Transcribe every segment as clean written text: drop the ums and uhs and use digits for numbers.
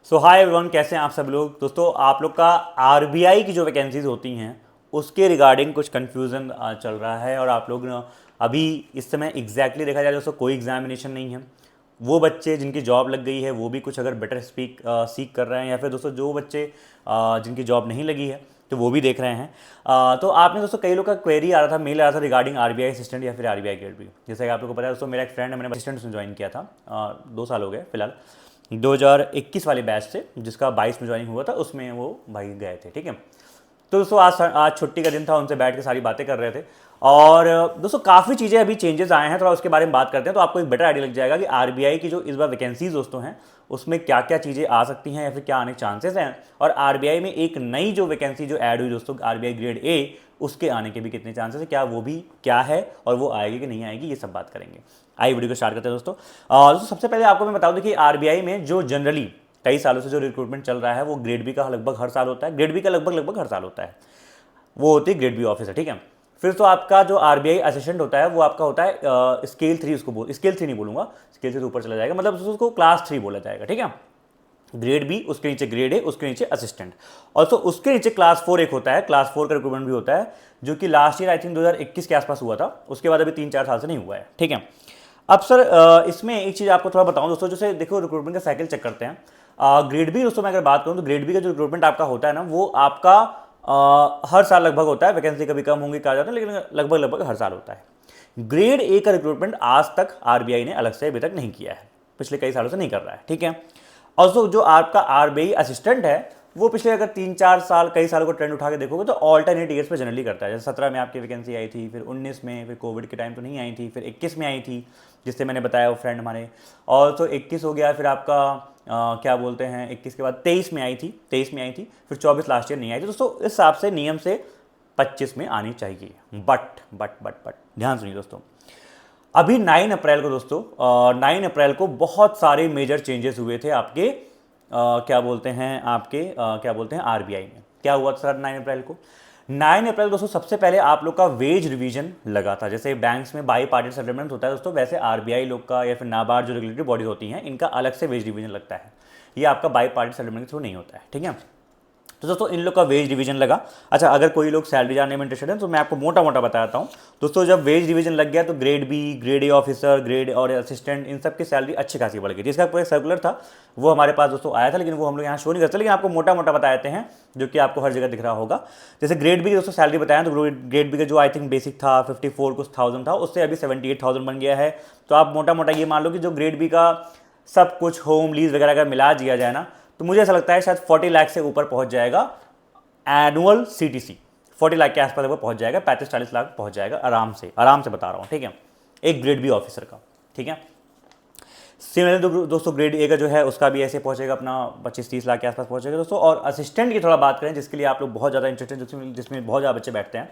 सो hi everyone, कैसे हैं आप सब लोग। दोस्तों आप लोग का आरबीआई की जो वैकेंसीज होती हैं उसके रिगार्डिंग कुछ कन्फ्यूज़न चल रहा है। और आप लोग ना अभी इस समय एग्जैक्टली देखा जाए दोस्तों कोई एग्जामिनेशन नहीं है। वो बच्चे जिनकी जॉब लग गई है वो भी कुछ अगर बेटर सीख कर रहे हैं, या फिर दोस्तों जो बच्चे जिनकी जॉब नहीं लगी है तो वो भी देख रहे हैं। तो आपने दोस्तों कई लोग का क्वेरी आ रहा था, मेल आ रहा था रिगार्डिंग आरबीआई असिस्टेंट या फिर आरबीआई ग्रेड बी। जैसे कि आप लोगों को पता है दोस्तों, मेरा एक फ्रेंड है, मैंने असिस्टेंट में ज्वाइन किया था 2 साल हो गए फिलहाल। 2021 वाले बैच से जिसका 22 में ज्वाइनिंग हुआ था उसमें वो भाई गए थे। ठीक है, तो दोस्तों आज छुट्टी का दिन था, उनसे बैठ के सारी बातें कर रहे थे। और दोस्तों काफ़ी चीज़ें अभी चेंजेस आए हैं, थोड़ा उसके बारे में बात करते हैं तो आपको एक बेटर आइडिया लग जाएगा कि आरबीआई की जो इस बार वैकेंसीज दोस्तों हैं उसमें क्या क्या चीज़ें आ सकती हैं या फिर क्या आने के चांसेस हैं। और आरबीआई में एक नई जो वैकेंसी जो ऐड हुई दोस्तों, आरबीआई ग्रेड ए, उसके आने के भी कितने चांसेस है, क्या वो भी क्या है और वो आएगी कि नहीं आएगी, ये सब बात करेंगे। आइए वीडियो को स्टार्ट करते हैं दोस्तों। दोस्तों सबसे पहले आपको मैं बता दूं कि आरबीआई में जो जनरली कई सालों से जो रिक्रूटमेंट चल रहा है वो ग्रेड बी का लगभग हर साल होता है, ग्रेड बी का लगभग हर साल होता है, वो होती है ग्रेड बी ऑफिसर। ठीक है, फिर तो आपका जो आरबीआई असिस्टेंट होता है वो आपका होता है स्केल 3, उसको स्केल 3 नहीं बोलूंगा, स्केल 3 से ऊपर चला जाएगा, मतलब उसको क्लास 3 बोला जाएगा। ठीक है, ग्रेड बी, उसके नीचे ग्रेड ए, उसके नीचे असिस्टेंट, और तो उसके नीचे क्लास 4 एक होता है, क्लास 4 का रिक्रूटमेंट भी होता है, जो कि लास्ट ईयर आई थिंक 2021 के आसपास हुआ था, उसके बाद अभी 3-4 साल से नहीं हुआ है। ठीक है, अब सर इसमें एक चीज़ आपको थोड़ा बताऊं दोस्तों, जैसे देखो रिक्रूटमेंट का साइकिल चेक करते हैं। ग्रेड बी दोस्तों मैं अगर बात करूं तो ग्रेड बी का जो रिक्रूटमेंट आपका होता है ना वो आपका हर साल लगभग होता है, वैकेंसी कभी कम होंगी कहा जाता है, लेकिन लगभग हर साल होता है। ग्रेड ए का रिक्रूटमेंट आज तक आरबीआई ने अलग से अभी तक नहीं किया है, पिछले कई सालों से नहीं कर रहा है। ठीक है, और जो आपका आरबीआई असिस्टेंट है वो पिछले अगर 3-4 साल कई सालों को ट्रेंड उठा के देखोगे तो ऑल्टरनेट ईयर्स पे जनरली करता है। जैसे 17 में आपकी वैकेंसी आई थी, फिर 19 में, फिर कोविड के टाइम तो नहीं आई थी, फिर 21 में आई थी जिससे मैंने बताया वो फ्रेंड हमारे, और तो 21 हो गया, फिर आपका क्या बोलते हैं 21 के बाद 23 में आई थी, 23 में आई थी, फिर 24 लास्ट ईयर नहीं आई थी। दोस्तों इस हिसाब से नियम से 25 में आनी चाहिए। बट ध्यान सुनिए दोस्तों, अभी 9 अप्रैल को दोस्तों 9 अप्रैल को बहुत सारे मेजर चेंजेस हुए थे आपके क्या बोलते हैं आपके क्या बोलते हैं आरबीआई में। क्या हुआ था सर 9 अप्रैल को? 9 अप्रैल दोस्तों सबसे पहले आप लोग का वेज रिवीजन लगा था। जैसे बैंक्स में बाई पार्टी सेटलमेंट होता है दोस्तों, वैसे आरबीआई लोग का या फिर नाबार्ड जो रेगुलेटरी बॉडीज होती हैं इनका अलग से वेज रिवीजन लगता है। ये आपका बाई पार्टी सेटलमेंट के थ्रू नहीं होता है। ठीक है, तो दोस्तों इन लोग का वेज डिवीजन लगा। अच्छा, अगर कोई लोग सैलरी जानने में इंटरेस्टेड है तो मैं आपको मोटा मोटा बताता हूँ दोस्तों। जब वेज डिवीजन लग गया तो grade B, grade A officer, grade और असिस्टेंट, इन सब की सैलरी अच्छी खासी बढ़ गई थी। इसका पूरा सर्कुलर था, वो हमारे पास दोस्तों आया था, लेकिन वो हम लोग यहाँ शो नहीं करते, लेकिन आपको मोटा मोटा बता देते हैं जो कि आपको हर जगह दिख रहा होगा। जैसे ग्रेड बी की दोस्तों सैलरी बताया तो ग्रेड बी का जो आई थिंक बेसिक था 54 कुछ थाउजेंड था, उससे अभी 78,000 बन गया है। तो आप मोटा मोटा ये मान लो कि जो ग्रेड बी का सब कुछ होम लीज वगैरह अगर मिला दिया जाए ना तो मुझे ऐसा लगता है शायद 40 लाख से ऊपर पहुंच जाएगा एनुअल सीटीसी। 40 लाख के आसपास वो पहुंच जाएगा, 35-40 लाख पहुंच जाएगा आराम से बता रहा हूं। ठीक है, एक ग्रेड बी ऑफिसर का। ठीक है, सिमिलर दोस्तों ग्रेड ए का जो है उसका भी ऐसे पहुंचेगा अपना 25-30 लाख के आसपास पहुंचेगा दोस्तों। और असिस्टेंट की थोड़ा बात करें जिसके लिए आप लोग बहुत ज़्यादा इंटरेस्टेड, जिसमें बहुत ज़्यादा बच्चे बैठते हैं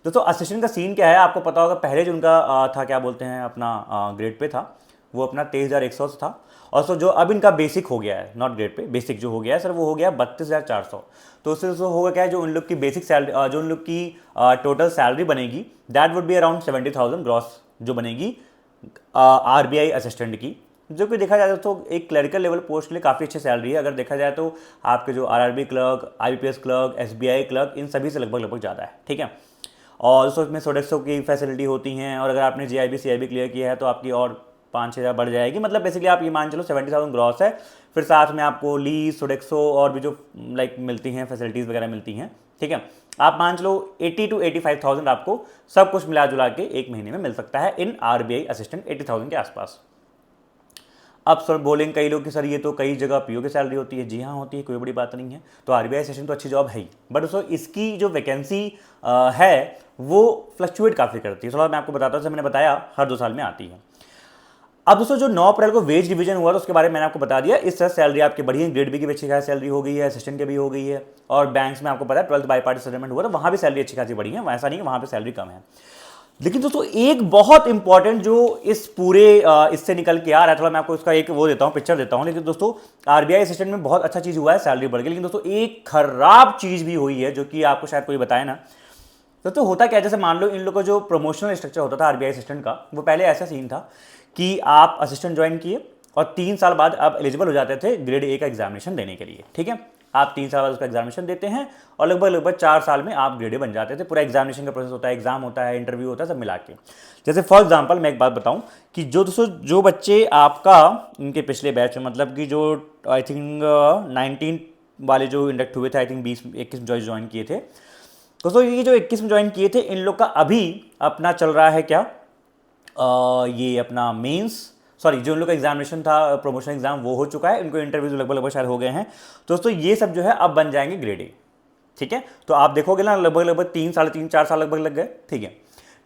दोस्तों। असिस्टेंट का सीन क्या है आपको पता होगा, पहले जो उनका था क्या बोलते हैं अपना ग्रेड पे था वो अपना 23,100 था, और सो जो अब इनका बेसिक हो गया है, नॉट ग्रेड पे, बेसिक जो हो गया है सर वो हो गया 32,400। तो उससे जो होगा क्या है, जो उन लोग की बेसिक सैलरी, जो उन लोग की टोटल सैलरी बनेगी that would be around 70,000 gross जो बनेगी आरबीआई असिस्टेंट की, जो कि देखा जाए तो एक क्लरिकल लेवल पोस्ट के लिए काफ़ी अच्छी सैलरी है। अगर देखा जाए तो आपके जो RRB clerk, IBPS clerk, SBI clerk, इन सभी से लगभग ज़्यादा है। ठीक है, और दोस्तों इसमें सोडेक्सो की फैसिलिटी होती हैं, और अगर आपने जीआईबी सीआईबी क्लियर किया है तो आपकी और 5-6 हज़ार बढ़ जाएगी। मतलब बेसिकली आप ये मान चलो 70,000 ग्रॉस है, फिर साथ में आपको लीज, सोडेक्सो और भी जो लाइक मिलती हैं फैसिलिटीज़ वगैरह मिलती हैं। ठीक है, आप मान चलो 80,000-85,000 आपको सब कुछ मिला जुला के एक महीने में मिल सकता है इन आरबीआई असिस्टेंट, 80,000 के आसपास। अब सर बोलेंगे कई लोग कि सर ये तो कई जगह पीओ की सैलरी होती है। जी हाँ होती है, कोई बड़ी बात नहीं है। तो आरबीआई असिस्टेंट तो अच्छी जॉब है ही, बट दोस्तों इसकी जो वैकेंसी है वो फ्लक्चुएट काफ़ी करती है। थोड़ा मैं आपको बताता हूँ, जैसे मैंने बताया हर 2 साल में आती है। अब दोस्तों जो 9 अप्रैल को वेज डिवीजन हुआ तो उसके बारे में मैंने आपको बता दिया। इस तरह सैलरी आपकी बढ़ी है, ग्रेड बी की भी अच्छी खासी सैलरी हो गई है, असिस्टेंट की भी हो गई है, और बैंक्स में आपको पता है 12th बाई पार्टी सेटलमेंट हुआ तो वहाँ भी सैलरी अच्छी खासी बढ़ी है, ऐसा नहीं है वहाँ पे सैलरी कम है। लेकिन दोस्तों एक बहुत इंपॉर्टेंट जो इस पूरे इससे निकल के आ रहा है, थोड़ा मैं आपको इसका एक वो देता हूँ, पिक्चर देता हूँ। लेकिन दोस्तों आरबीआई असिस्टेंट में बहुत अच्छा चीज़ हुआ है, सैलरी बढ़ गई, लेकिन दोस्तों एक खराब चीज़ भी हुई है जो कि आपको शायद कोई बताए ना। तो होता क्या, जैसे मान लो इन लोगों का जो प्रमोशनल स्ट्रक्चर होता था आरबीआई असिस्टेंट का, वो पहले ऐसा सीन था कि आप असिस्टेंट ज्वाइन किए, और 3 साल बाद आप एलिजिबल हो जाते थे ग्रेड ए का एग्जामिनेशन देने के लिए। ठीक है, आप 3 साल बाद उसका एग्जामिनेशन देते हैं और लगभग 4 साल में आप ग्रेड ए बन जाते थे। पूरा एग्जामिनेशन का प्रोसेस होता है, एग्जाम होता है, इंटरव्यू होता है, सब मिला के। जैसे फॉर एग्जाम्पल मैं एक बात बताऊं कि जो दोस्तों जो बच्चे आपका इनके पिछले बैच में, मतलब कि जो आई थिंक 19 वाले जो इंडक्ट हुए थे, आई थिंक 20-21 में ज्वाइन किए थे दोस्तों, ये जो 21 में ज्वाइन किए थे इन लोग का अभी अपना चल रहा है क्या, ये अपना मेंस, सॉरी जो इन लोग का एग्जामिनेशन था प्रमोशन एग्जाम वो हो चुका है, इनको इंटरव्यूज लगभग शायद हो गए हैं दोस्तों। ये सब जो है अब बन जाएंगे ग्रेड ए। ठीक है, तो आप देखोगे ना लगभग 3 साढ़े 3 4 साल लगभग लग गए। ठीक है,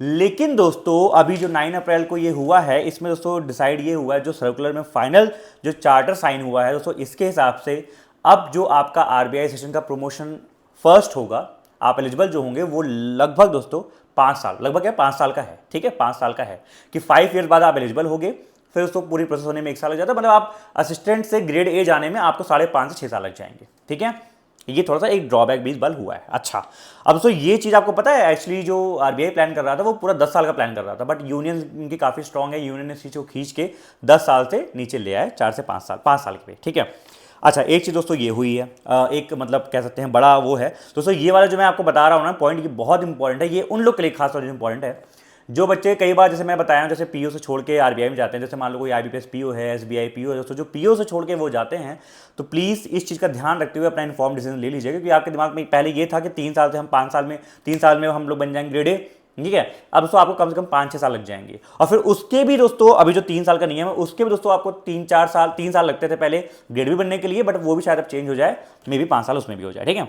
लेकिन दोस्तों अभी जो 9 अप्रैल को ये हुआ है, इसमें दोस्तों डिसाइड ये हुआ है, जो सर्कुलर में फाइनल जो चार्टर साइन हुआ है दोस्तों, इसके हिसाब से अब जो आपका आरबीआई सेशन का प्रमोशन फर्स्ट होगा, आप एलिजिबल जो होंगे वो लगभग दोस्तों 5 साल, लगभग क्या 5 साल का है। ठीक है, 5 साल का है कि 5 ईयर्स बाद आप एलिजिबल होगे, फिर उसको पूरी प्रोसेस होने में 1 साल लग जाता है। मतलब आप असिस्टेंट से ग्रेड ए जाने में आपको 5.5 से 6 साल लग जाएंगे। ठीक है, ये थोड़ा सा एक ड्रॉबैक भी इस बार हुआ है। अच्छा, अब दोस्तों ये चीज़ आपको पता है, एक्चुअली जो आरबीआई प्लान कर रहा था वो पूरा 10 साल का प्लान कर रहा था, बट यूनियन इनकी काफ़ी स्ट्रॉन्ग है, यूनियन ने इस चीज़ को खींच के 10 साल से नीचे ले आए, 4 से 5 साल के पे। ठीक है, अच्छा एक चीज़ दोस्तों ये हुई है, एक मतलब कह सकते हैं बड़ा वो है दोस्तों, ये वाला जो मैं आपको बता रहा हूँ ना पॉइंट, ये बहुत इंपॉर्टेंट है, ये उन लोग के लिए खास तौर पर इंपॉर्टेंट है जो बच्चे कई बार जैसे मैं बताया जैसे पीओ से छोड़ के आरबीआई में जाते हैं। जैसे मान लो कोई आईबीपीएस पीओ है, एसबीआई पीओ है दोस्तों, जो पीओ से छोड़ के वो जाते हैं, तो प्लीज़ इस चीज़ का ध्यान रखते हुए अपना इन्फॉर्म डिसीजन ले लीजिए, क्योंकि आपके दिमाग में पहले ये था कि 3 साल से हम 5 साल में 3 साल में हम लोग बन जाएंगे ग्रेड ए। ठीक है, अब दोस्तों आपको कम से कम 5-6 साल लग जाएंगे, और फिर उसके भी दोस्तों अभी जो 3 साल का नियम है उसके भी दोस्तों आपको 3 साल लगते थे पहले ग्रेड भी बनने के लिए, बट वो भी शायद अब चेंज हो जाए, मे बी 5 साल उसमें भी हो जाए। ठीक है,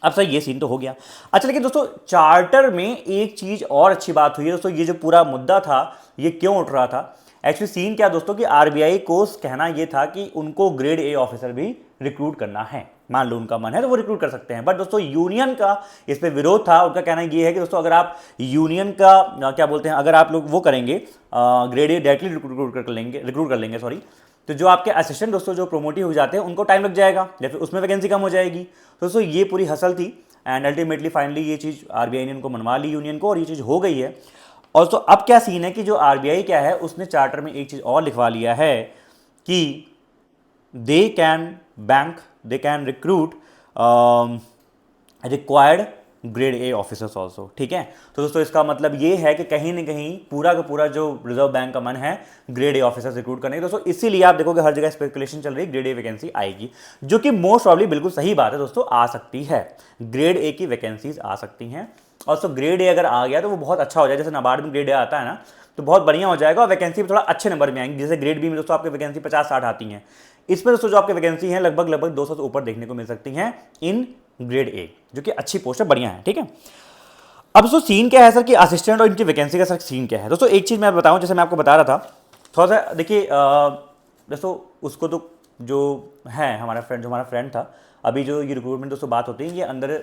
अब सर ये सीन तो हो गया। अच्छा, लेकिन दोस्तों चार्टर में एक चीज और अच्छी बात हुई है दोस्तों, ये जो पूरा मुद्दा था ये क्यों उठ रहा था, एक्चुअली सीन क्या दोस्तों कि आरबीआई को कहना ये था कि उनको ग्रेड ए ऑफिसर भी रिक्रूट करना है, मान लो उनका मन है तो वो रिक्रूट कर सकते हैं, बट दोस्तों यूनियन का इस पर विरोध था। उनका कहना ये है कि दोस्तों अगर आप यूनियन का क्या बोलते हैं, अगर आप लोग वो करेंगे ग्रेड ए डायरेक्टली रिक्रूट कर लेंगे सॉरी, तो जो आपके असिस्टेंट दोस्तों जो प्रमोटिव हो जाते हैं उनको टाइम लग जाएगा या फिर उसमें वैकेंसी कम हो जाएगी। तो दोस्तों ये पूरी हसल थी, एंड अल्टीमेटली फाइनली ये चीज़ आरबीआई ने उनको मनवा ली यूनियन को, और ये चीज़ हो गई है। और तो अब क्या सीन है कि जो आरबीआई क्या है उसने चार्टर में एक चीज़ और लिखवा लिया है कि they can recruit required grade A officers also. ठीक है, तो दोस्तों इसका मतलब ये है कि कहीं ना कहीं पूरा का पूरा जो रिजर्व बैंक का मन है ग्रेड ए ऑफिसर्स रिक्रूट करने की दोस्तों, इसीलिए आप देखोगे हर जगह स्पेकुलेशन चल रही है ग्रेड ए वैकेंसी आएगी, जो कि मोस्ट प्रॉब्ली बिल्कुल सही बात है दोस्तों, आ सकती है, ग्रेड ए की वैकेंसीज आ सकती हैं। और तो ग्रेड ए अगर आ गया तो वो बहुत अच्छा हो जाए, जैसे नाबार्ड में ग्रेड ए आता है ना तो बहुत बढ़िया हो जाएगा, और वैकेंसी भी थोड़ा अच्छे नंबर में आएंगी। जैसे ग्रेड बी में दोस्तों आपकी वैकेंसी 50-60 आती हैं, इसमें दोस्तों जो आपकी वैकेंसी है लगभग 200 से ऊपर देखने को मिल सकती हैं इन ग्रेड ए, जो कि अच्छी पोस्ट है, बढ़िया है। ठीक है, अब दोस्तों सीन क्या है सर कि असिस्टेंट और इनकी वैकेंसी का सर सीन क्या है दोस्तों, एक चीज़ मैं बताऊं, जैसे मैं आपको बता रहा था थोड़ा सा, देखिए दोस्तों उसको तो जो है हमारा फ्रेंड था, अभी जो ये रिक्रूटमेंट दोस्तों बात होती है ये अंदर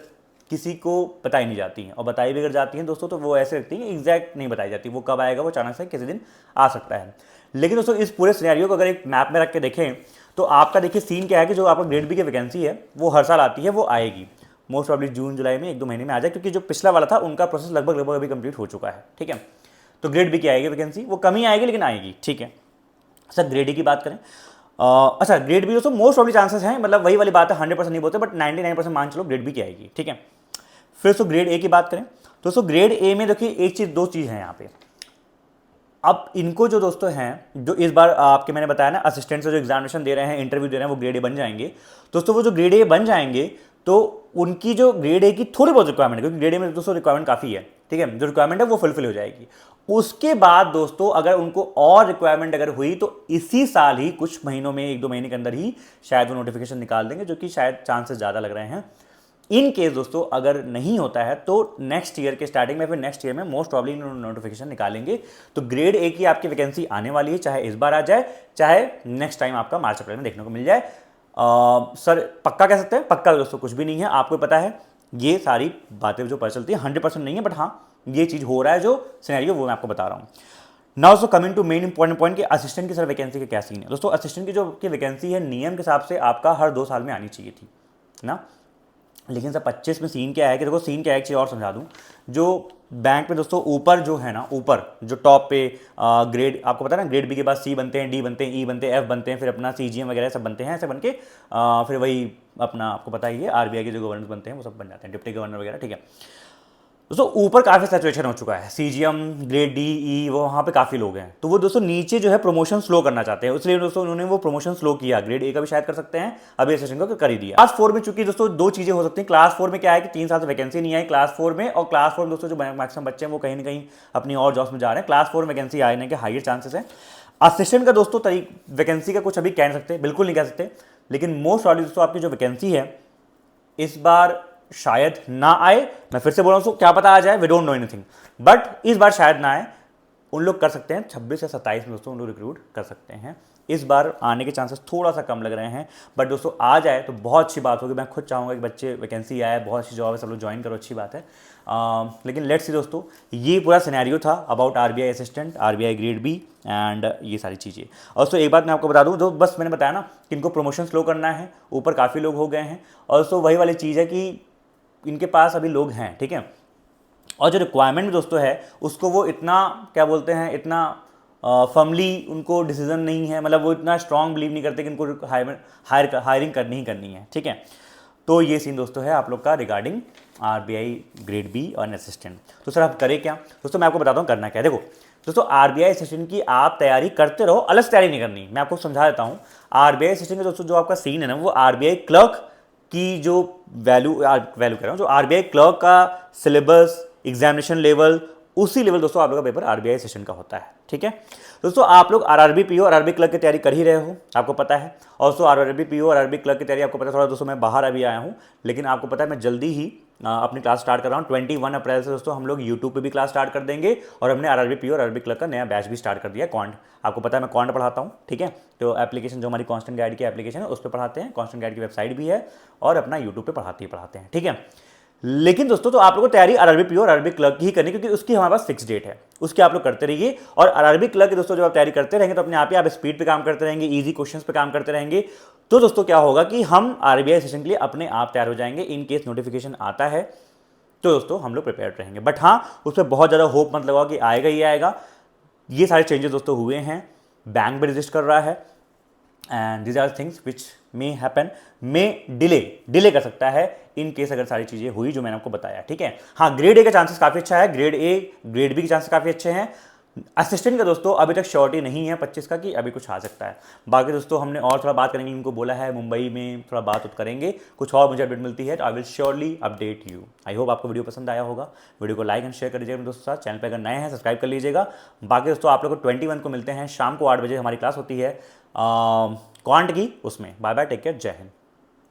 किसी को बताई नहीं जाती हैं, और बताई भी अगर जाती हैं दोस्तों तो वो ऐसे रखती हैं एग्जैक्ट नहीं बताई जाती, वो कब आएगा वो अचानक से किसी दिन आ सकता है। लेकिन दोस्तों इस पूरे सिनेरियो को अगर एक मैप में रख के देखें तो आपका देखिए सीन क्या है कि जो आपका ग्रेड बी की वैकेंसी है वो हर साल आती है, वो आएगी मोस्ट प्रॉब्ली जून जुलाई में 1-2 महीने में आ जाए, क्योंकि जो पिछला वाला था उनका प्रोसेस लगभग अभी कंप्लीट हो चुका है। ठीक है, तो ग्रेड बी की आएगी वैकेंसी, वो कम ही आएगी लेकिन आएगी। ठीक है सर, ग्रेड ए की बात करें, अच्छा ग्रेड बी दोस्तों मोस्ट प्रॉब्ली चांसेस हैं, मतलब वही वाली बात है, 100% नहीं बोलते बट 99% मान चलो ग्रेड बी की आएगी। ठीक है, फिर दोस्तों ग्रेड ए की बात करें तो दोस्तों ग्रेड ए में देखिए एक चीज़ 2 चीज़ हैं यहाँ पे। अब इनको जो दोस्तों हैं जो इस बार आपके मैंने बताया ना असिस्टेंट से जो एग्जामिनेशन दे रहे हैं, इंटरव्यू दे रहे हैं, वो ग्रेड ए बन जाएंगे दोस्तों। वो जो ग्रेड ए बन जाएंगे तो उनकी जो ग्रेड ए की थोड़ी बहुत रिक्वायरमेंट है, क्योंकि ग्रेड ए में दोस्तों रिक्वायरमेंट काफ़ी है। ठीक है, जो रिक्वायरमेंट है वो फुलफिल हो जाएगी। उसके बाद दोस्तों अगर उनको और रिक्वायरमेंट अगर हुई तो इसी साल ही कुछ महीनों में 1-2 महीने के अंदर ही शायद वो नोटिफिकेशन निकाल देंगे, जो कि शायद चांसेस ज़्यादा लग रहे हैं। इन केस दोस्तों अगर नहीं होता है तो नेक्स्ट ईयर के स्टार्टिंग में फिर नेक्स्ट ईयर में मोस्ट प्रॉब्ली नोटिफिकेशन निकालेंगे। तो ग्रेड ए की आपकी वैकेंसी आने वाली है, चाहे इस बार आ जाए चाहे नेक्स्ट टाइम आपका मार्च अप्रैल में देखने को मिल जाए। सर पक्का कह सकते हैं? पक्का दोस्तों कुछ भी नहीं है, आपको पता है ये सारी बातें जो पता चलती है 100% नहीं है, बट हाँ ये चीज़ हो रहा है, जो सिनेरियो वो मैं आपको बता रहा हूँ। Now so coming to main important point कि असिस्टेंट की सर वैकेंसी का क्या सीन है दोस्तों। असिस्टेंट की जो वैकेंसी है नियम के हिसाब से आपका हर 2 साल में आनी चाहिए थी ना, लेकिन सर 25 में सीन क्या है कि देखो, सीन क्या है एक चीज़ और समझा दूँ। जो बैंक में दोस्तों ऊपर जो है ना, ऊपर जो टॉप पे ग्रेड, आपको पता है ना, ग्रेड बी के बाद सी बनते हैं, डी बनते हैं, ई बनते हैं, एफ बनते हैं, फिर अपना सीजीएम वगैरह सब बनते हैं, ऐसे बन के फिर वही अपना आपको पता ही है आरबीआई के जो गवर्नर बनते हैं वो सब बन जाते हैं, डिप्टी गवर्नर वगैरह, ठीक है। दोस्तों ऊपर काफ़ी सैचुरेशन हो चुका है, सीजीएम ग्रेड डी ई वो वहाँ पे काफ़ी लोग हैं, तो वो दोस्तों नीचे जो है प्रमोशन स्लो करना चाहते हैं, इसलिए दोस्तों उन्होंने वो प्रमोशन स्लो किया। ग्रेड ए का भी शायद कर सकते हैं, अभी सेशन को कर ही दिया। क्लास 4 में चूंकि दोस्तों दो चीज़ें हो सकती हैं। क्लास 4 में क्या है कि 3 साल से वैकेंसी नहीं आई क्लास 4 में, और क्लास 4 में दोस्तों जो मैक्सिमम बच्चे हैं वो कहीं ना कहीं अपनी और जॉब्स में जा रहे हैं। क्लास 4 में वैकेंसी आने के हाइयर चांसेस हैं। असिस्टेंट का दोस्तों वैकेंसी का कुछ अभी कह नहीं सकते, बिल्कुल नहीं कह सकते, लेकिन मोस्ट ऑफ दोस्तों आपकी जो वैकेंसी है इस बार शायद ना आए। मैं फिर से बोल रहा हूँ, क्या पता आ जाए, we don't know anything, but इस बार शायद ना आए। उन लोग कर सकते हैं 26 या 27 में दोस्तों उन लोग रिक्रूट कर सकते हैं। इस बार आने के चांसेस थोड़ा सा कम लग रहे हैं, बट दोस्तों आ जाए तो बहुत अच्छी बात होगी। मैं खुद चाहूँगा कि बच्चे वैकेंसी आए, बहुत अच्छी जॉब है, सब लोग ज्वाइन करो, अच्छी बात है। लेकिन लेट्स सी दोस्तों, ये पूरा सिनेरियो था about RBI assistant, RBI grade B and ये सारी चीज़ें। और दोस्तों एक बात मैं आपको बता दूं, जो बस मैंने बताया ना कि इनको प्रमोशन स्लो करना है, ऊपर काफ़ी लोग हो गए हैं, और दोस्तों वही वाली चीज़ है कि इनके पास अभी लोग हैं, ठीक है। और जो रिक्वायरमेंट दोस्तों है उसको वो इतना क्या बोलते हैं, इतना फर्मली उनको डिसीजन नहीं है, मतलब वो इतना स्ट्रांग बिलीव नहीं करते कि इनको हायरिंग करनी ही करनी है, ठीक है। तो ये सीन दोस्तों है आप लोग का रिगार्डिंग आरबीआई ग्रेड बी और असिस्टेंट। तो सर आप करें क्या दोस्तों, मैं आपको बताता हूँ करना क्या है। देखो दोस्तों, आरबीआई असिस्टेंट की आप तैयारी करते रहो, अलग से तैयारी नहीं करनी। मैं आपको समझा देता हूँ। आरबीआई असिस्टेंट का दोस्तों जो आपका सीन है ना, वो आरबीआई क्लर्क की जो वैल्यू कह रहा हूँ, जो आरबीआई क्लर्क का सिलेबस, एग्जामिनेशन लेवल, उसी लेवल दोस्तों आप लोग का पेपर आरबीआई सेशन का होता है, ठीक है। दोस्तों आप लोग आरआरबी पीओ और आरबी क्लर्क की तैयारी कर ही रहे हो, आपको पता है। और दोस्तों आरआरबी पीओ और आरबी क्लर्क की तैयारी आपको पता है, थोड़ा दोस्तों मैं बाहर अभी आया हूँ, लेकिन आपको पता है मैं जल्दी ही अपनी क्लास स्टार्ट कर रहा हूँ। 21 अप्रैल से दोस्तों हम लोग यूट्यूब पे भी क्लास स्टार्ट कर देंगे, और हमने आरआरबी पीओ और आरबी क्लर्क का नया बैच भी स्टार्ट कर दिया है, क्वांट। आपको पता है मैं क्वांट पढ़ाता हूँ, ठीक है। तो एप्लीकेशन जो हमारी कांस्टेंट गाइड की एप्लीकेशन है उस पर पढ़ाते हैं, कांस्टेंट गाइड की वेबसाइट भी है, और अपना यूट्यूब पे पढ़ाते हैं, ठीक है। लेकिन दोस्तों तो आप लोगों को तैयारी आरआरबी पीओ और आरआरबी क्लर्क की ही करनी, क्योंकि उसकी हमारे पास फिक्स डेट है, उसकी आप लोग करते रहिए। और आरआरबी क्लर्क की दोस्तों जब आप तैयारी करते रहेंगे तो अपने आप ही आप स्पीड पे काम करते रहेंगे, इजी क्वेश्चंस पे काम करते रहेंगे, तो दोस्तों क्या होगा कि हम आरबीआई सेशन के लिए अपने आप तैयार हो जाएंगे। इन केस नोटिफिकेशन आता है तो दोस्तों हम लोग प्रिपेयर्ड रहेंगे, बट हाँ उस पर बहुत ज़्यादा होप मत लगाओ कि आएगा ही आएगा। ये सारे चेंजेस दोस्तों हुए हैं, बैंक भी रजिस्ट कर रहा है, and these are things which may happen, may delay कर सकता है इन केस अगर सारी चीज़ें हुई जो मैंने आपको बताया, ठीक है। हाँ ग्रेड ए का चांसेस काफ़ी अच्छा है, ग्रेड ए ग्रेड बी के चांसेस काफ़ी अच्छे हैं। असिस्टेंट का दोस्तों अभी तक श्योरिटी नहीं है 25 का कि अभी कुछ आ सकता है। बाकी दोस्तों हमने और थोड़ा बात करेंगे, इनको बोला है मुंबई में थोड़ा बात करेंगे, कुछ और मुझे अपडेट मिलती है तो I will surely update you. I hope आपको वीडियो पसंद आया होगा। वीडियो को लाइक एंड शेयर कर दीजिएगा दोस्तों साथ, चैनल पर अगर नए हैं सब्सक्राइब कर लीजिएगा। बाकी दोस्तों आप लोग को 21 को मिलते हैं, शाम को 8 बजे हमारी क्लास होती है क्वांट की, उसमें। बाय बाय, टेक केयर, जय हिंद।